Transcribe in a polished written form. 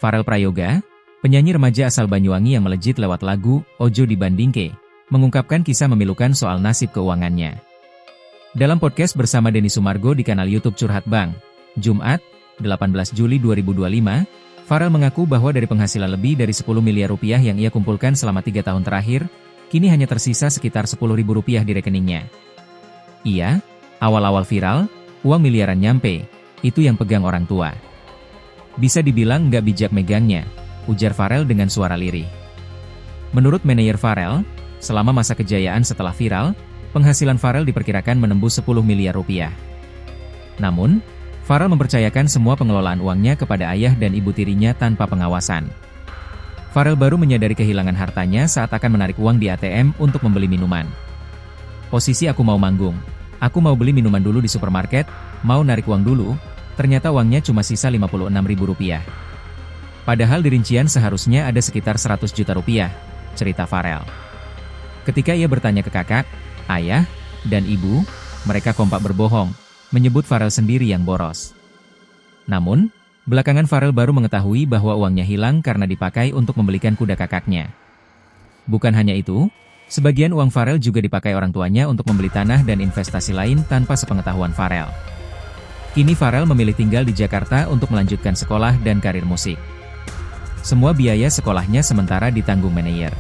Farel Prayoga, penyanyi remaja asal Banyuwangi yang melejit lewat lagu Ojo Dibandingke, mengungkapkan kisah memilukan soal nasib keuangannya. Dalam podcast bersama Denny Sumargo di kanal YouTube Curhat Bang, Jumat, 18 Juli 2025, Farel mengaku bahwa dari penghasilan lebih dari 10 miliar rupiah yang ia kumpulkan selama 3 tahun terakhir, kini hanya tersisa sekitar 10 ribu rupiah di rekeningnya. Iya, awal-awal viral, uang miliaran nyampe, itu yang pegang orang tua. Bisa dibilang nggak bijak megangnya, ujar Farel dengan suara lirih. Menurut manajer Farel, selama masa kejayaan setelah viral, penghasilan Farel diperkirakan menembus 10 miliar rupiah. Namun, Farel mempercayakan semua pengelolaan uangnya kepada ayah dan ibu tirinya tanpa pengawasan. Farel baru menyadari kehilangan hartanya saat akan menarik uang di ATM untuk membeli minuman. Posisi aku mau manggung, aku mau beli minuman dulu di supermarket, mau narik uang dulu, ternyata uangnya cuma sisa 56 ribu rupiah. Padahal di rincian seharusnya ada sekitar 100 juta rupiah, cerita Farel. Ketika ia bertanya ke kakak, ayah, dan ibu, mereka kompak berbohong, menyebut Farel sendiri yang boros. Namun, belakangan Farel baru mengetahui bahwa uangnya hilang karena dipakai untuk membelikan kuda kakaknya. Bukan hanya itu, sebagian uang Farel juga dipakai orang tuanya untuk membeli tanah dan investasi lain tanpa sepengetahuan Farel. Kini Farel memilih tinggal di Jakarta untuk melanjutkan sekolah dan karir musik. Semua biaya sekolahnya sementara ditanggung manajer.